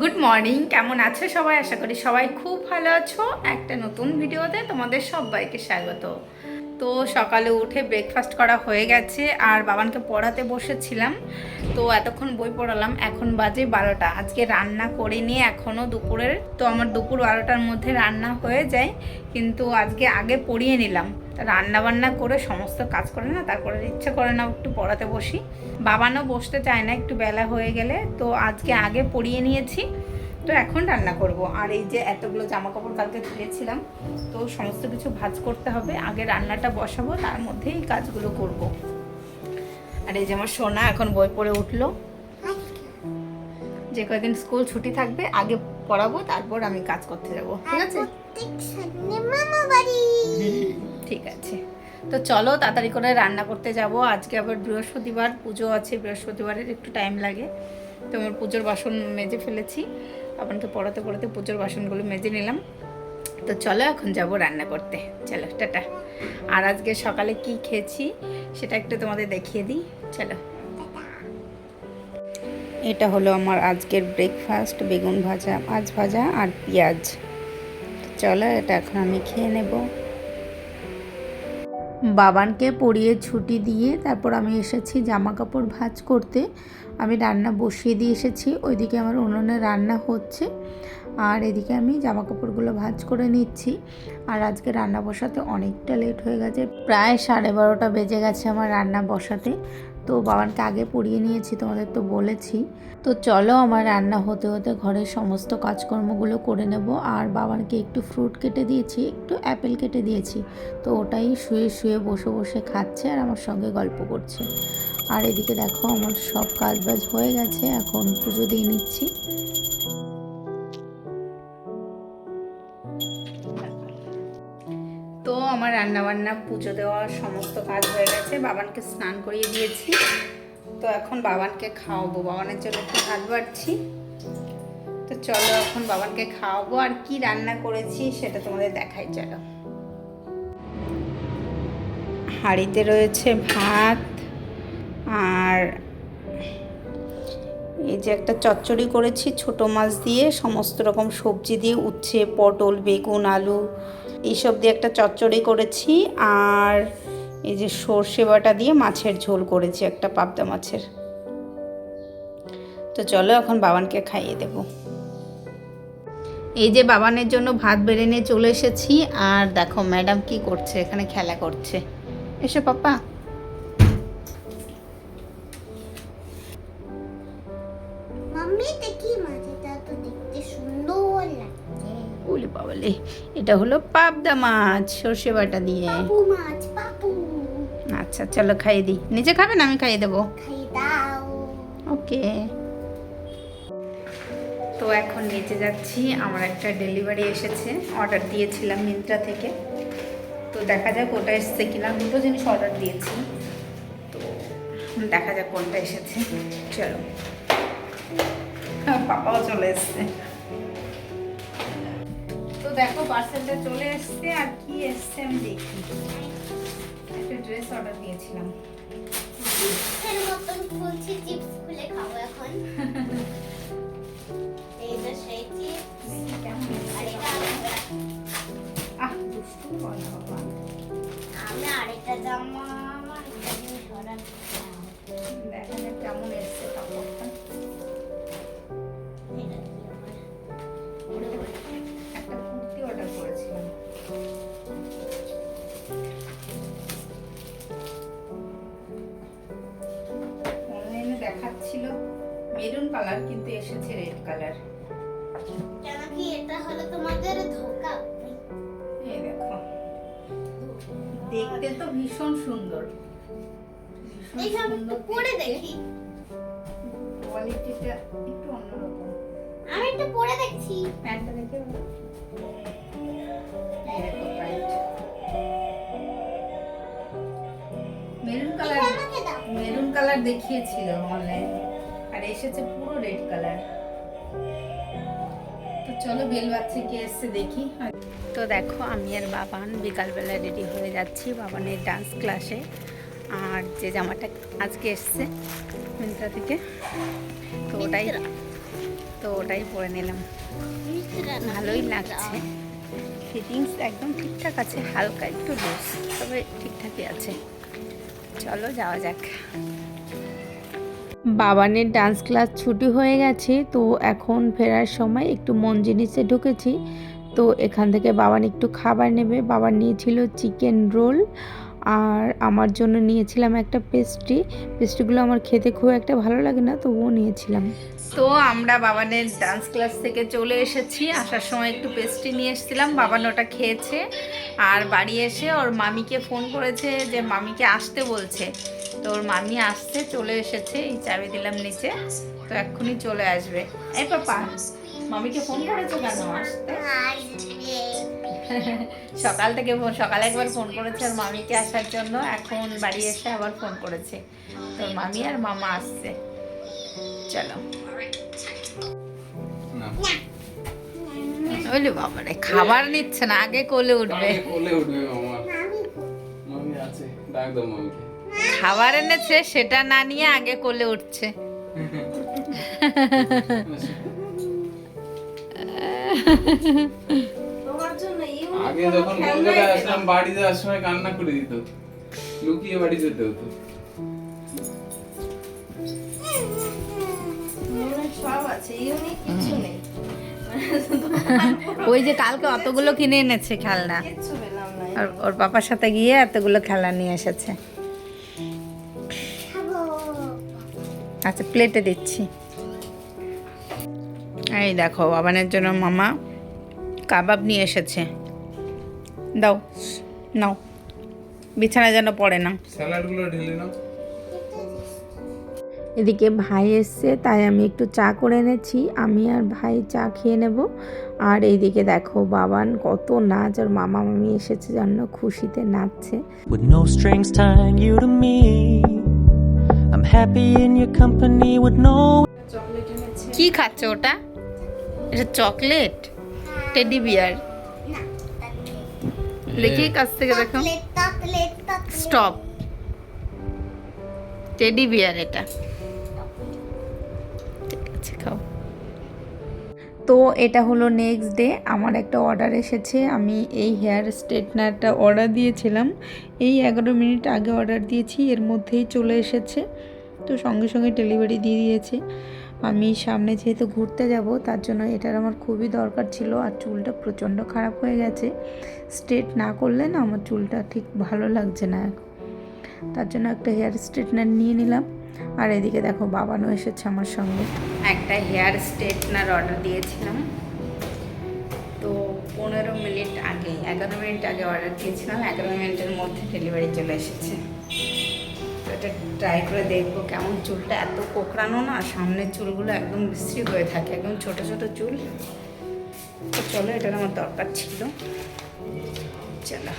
Good morning, কেমন আছো সবাই? আশা করি সবাই খুব ভালো আছো। একটা নতুন ভিডিওতে তোমাদের সবাইকে স্বাগত। তো সকালে উঠে ব্রেকফাস্ট করা হয়ে গেছে আর বাবানকে পড়াতে বসেছিলাম। তো এতক্ষণ বই পড়ালাম, এখন বাজে 12টা। আজকে রান্না করিনি এখনও দুপুরের, তো আমার দুপুর 12টার মধ্যে রান্না হয়ে যায়, কিন্তু আজকে আগে পড়িয়ে নিলাম। রান্না বান্না করে সমস্ত কাজ করে না, তারপরে ইচ্ছে করে না একটু পড়াতে বসি। বাবানও বসতে চায় না একটু বেলা হয়ে গেলে, তো আজকে আগে পড়িয়ে নিয়েছি। তো এখন রান্না করব। আর এই যে এতগুলো জামা কাপড় কালকে ধুয়েছিলাম, তো সমস্ত কিছু ভাঁজ করতে হবে। আগে রান্নাটা বসাবো, তার মধ্যেই কাজগুলো করব। আর এই যে আমার সোনা এখন বই পড়ে উঠলো। যে কয়েকদিন স্কুল ছুটি থাকবে আগে পড়াবো, তারপর আমি কাজ করতে যাব। ঠিক আছে? ঠিক আছে, তো চলো তাড়াতাড়ি করে রান্না করতে যাব। আজকে আবার বৃহস্পতিবার, পুজো আছে। বৃহস্পতিবারের একটু টাইম লাগে, তো আমার পুজোর বাসন মেজে ফেলেছি। আপনাকে পড়াতে পড়াতে পুজোর বাসনগুলো মেজে নিলাম। তো চলো এখন যাব রান্না করতে। চলো টাটা। আর আজকে সকালে কি খেয়েছি সেটা একটু তোমাদের দেখিয়ে দিই। চলো। এটা হলো আমার আজকের ব্রেকফাস্ট, বেগুন ভাজা, মাছ ভাজা আর পেঁয়াজ। চলো এটা এখন আমি খেয়ে নেব। বাবানকে পড়িয়ে ছুটি দিয়ে তারপর আমি এসেছি জামা কাপড় ভাঁজ করতে। আমি রান্না বসিয়ে দিয়ে এসেছি, ওইদিকে আমার উনুনে রান্না হচ্ছে আর এদিকে আমি জামা কাপড়গুলো ভাঁজ করে নিচ্ছি। আর আজকে রান্না বসাতে অনেকটা লেট হয়ে গেছে, প্রায় 12:30 বেজে গেছে আমার রান্না বসাতে। তো বাবানকে আগে পড়িয়ে নিয়েছি, তোমাদের তো বলেছি। তো চলো আমার রান্না হতে হতে ঘরের সমস্ত কাজকর্মগুলো করে নেব। আর বাবানকে একটু ফ্রুট কেটে দিয়েছি, একটু অ্যাপেল কেটে দিয়েছি। তো ওটাই শুয়ে শুয়ে বসে বসে খাচ্ছে আর আমার সঙ্গে গল্প করছে। আর এদিকে দেখো আমার সব কাজ বাজ হয়ে গেছে, এখন পুজো দিয়ে নিচ্ছি। তো আমার রান্নাবান্না, পুজো দেওয়ার সমস্ত কাজ হয়ে গেছে। বাবানকে স্নান করিয়ে দিয়েছি, তো এখন বাবানকে খাওয়াবো। বাবানের জন্য একটু ভাত বাড়ছি। তো চলো এখন বাবানকে খাওয়াবো। আর কি রান্না করেছি সেটা তোমাদের দেখাই। চলো। হাঁড়িতে রয়েছে ভাত, আর এই যে একটা চচ্চড়ি করেছি ছোট মাছ দিয়ে, সমস্ত রকম সবজি দিয়ে, উচ্ছে, পটল, বেগুন, আলু এইসব দিয়ে একটা চচ্চড়ি করেছি। আর এই যে সর্ষে বাটা দিয়ে মাছের ঝোল করেছি, একটা পাবদা মাছের। তো চলো এখন বাবানকে খাইয়ে দেব। এই যে বাবানের জন্য ভাত বেড়ে নিয়ে চলে এসেছি। আর দেখো ম্যাডাম কি করছে, এখানে খেলা করছে। এসো পাপা। ওলে বাবালে, এটা হলো পাবদা মাছ সর্ষে বাটা দিয়ে। আচ্ছা চলো খাইয়ে দিই। নিজে খাবেন? আমি খাইয়ে দেবো। ওকে। তো এখন নিচে যাচ্ছি, আমার একটা ডেলিভারি এসেছে, অর্ডার দিয়েছিলাম মিন্ত্রা থেকে। তো দেখা যাক ওটা এসছে কিনা। দুটো জিনিস অর্ডার দিয়েছি, তো দেখা যাক কোনটা এসেছে। চলো। পাপাও চলে এসছে। তো দেখো পার্সেলটা চলে এসছে। আর কি এসছে আমি দেখি। একটা ড্রেস অর্ডার দিয়েছিলাম। চিপসের মতন খুলছি, চিপস খুলে খাবো এখন। এই যে সেই চিপস। কেমন আর এটা দুষ্টু বল না বাবা। আমি আরেকটা জামা, আরেকটা জিনিস অর্ডার দিয়েছিলাম। দেখা যাক কেমন এসছে কাপড়টা। এটা কি আমার? একটা কুর্তি অর্ডার করেছিলাম। অনলাইনে দেখাচ্ছিল মেরুন কালার, কিন্তু এসেছে রেড কালার। কেন কি এটা হলো তোমাদের ধোকা? এই দেখো, দেখতে তো ভীষণ সুন্দর। এই আমি একটু পরে দেখি। কোয়ালিটিটা একটু অন্যরকম। আমি একটু পরে দেখছি। প্যান্টটা দেখে বলো। এই দেখো প্যান্ট মেরুন কালার। আমাকে দাও। মেরুন কালার দেখিয়েছিল অনলাইনে, আর এসেছে পুরো রেড কালার। তো চলো বেল বাজছে, কে এসছে দেখি। তো দেখো আমি আর বাবান বিকালবেলা রেডি হয়ে যাচ্ছি বাবানের ডান্স ক্লাসে। আর যে জামাটা আজকে এসছে মিন্ত্রা থেকে, তো ওটাই তো ওটাই পরে নিলাম, ভালোই লাগছে। ফিটিংস একদম ঠিকঠাক আছে, হালকা একটু লুজ, তবে ঠিকঠাকই আছে। চলো যাওয়া যাক। বাবানের ডান্স ক্লাস ছুটি হয়ে গেছে, তো এখন ফেরার সময় একটু মন জিনিসে ঢুকেছি। তো এখান থেকে বাবান একটু খাবার নেবে। বাবা নিয়েছিল চিকেন রোল, আর আমার জন্য নিয়েছিলাম একটা পেস্ট্রিগুলো আমার খেতে খুব একটা ভালো লাগে না, তবুও নিয়েছিলাম। তো আমরা বাবানের ডান্স ক্লাস থেকে চলে এসেছি। আসার সময় একটু পেস্ট্রি নিয়ে এসেছিলাম, বাবান ওটা খেয়েছে। আর বাড়ি এসে ওর মামিকে ফোন করেছে যে মামিকে আসতে বলছে। তো ওর মামি আসতে চলে এসেছে, এই চাবি দিলাম নিচে, তো এক্ষুনি চলে আসবে। এই পাপা, মামিকে ফোন করেছো কেন আসতে? সকালে একবার ফোন করেছে ওর মামিকে আসার জন্য, এখন বাড়ি এসে আবার ফোন করেছে। তোর মামি আর মামা আসছে। চলো। ওলে বাবারে, খাবার নিচ্ছে না, আগে কোলে উঠবে। খাবার এনেছে, সেটা না নিয়ে আগে কোলে উঠছে। আগে যখন কলকাতায় আসলাম বাড়ি যাওয়ার সময় কান্না করে দিত, লুকিয়ে বাড়ি যেতে হতো। ওই যে কালকে অতগুলো কিনে এনেছে খেলনা, আর ওর পাপার সাথে গিয়ে এতগুলো খেলনা নিয়ে এসেছে। আচ্ছা, প্লেটে দিচ্ছি। এই দেখো, বাবানের জন্য মামা কাবাব নিয়ে এসেছে। দাও, নাও, বিছানা যেন পড়ে না। স্যালাডগুলো ঢেলে নাও। এদিকে ভাই এসছে, তাই আমি একটু চা করে এনেছি। আমি আর ভাই চা খেয়ে নেব। আর এইদিকে দেখো বাবান কত নাচ, আর মামা মামি এসেছে জন্য খুশিতে নাচছে। With no strings tying you to me, I'm happy in your company with no. কি খাচ্ছ ওটা? এটা চকলেট, টেডি বিয়ার। দেখি কাছ থেকে দেখো, স্টপ, টেডি বিয়ার এটা। ঠিক আছে, খাও। তো এটা হলো নেক্সট ডে, আমার একটা অর্ডার এসেছে। আমি এই হেয়ার স্ট্রেটনারটা অর্ডার দিয়েছিলাম, এই 11 মিনিট আগে অর্ডার দিয়েছি, এর মধ্যেই চলে এসেছে। তো সঙ্গে সঙ্গে ডেলিভারি দিয়ে দিয়েছে। আমি সামনে যেহেতু ঘুরতে যাব, তার জন্য এটার আমার খুবই দরকার ছিল। আর চুলটা প্রচণ্ড খারাপ হয়ে গেছে, স্ট্রেট না করলে না আমার চুলটা ঠিক ভালো লাগছে না, তার জন্য একটা হেয়ার স্ট্রেটনার নিয়ে নিলাম। আর এদিকে দেখো বাবানও এসেছে আমার সঙ্গে। একটা হেয়ার স্ট্রেটনার অর্ডার দিয়েছিলাম, তো 15 মিনিট আগে, 11 মিনিট আগে অর্ডার দিয়েছিলাম, 11 মিনিটের মধ্যে ডেলিভারি চলে এসেছে। তো এটা ট্রাই করে দেখবো কেমন। চুলটা এত কোঁকড়ানো না, সামনের চুলগুলো একদম বিশ্রী হয়ে থাকে, একদম ছোট ছোট চুল। তো চলো, এটার আমার দরকার ছিল। চলো।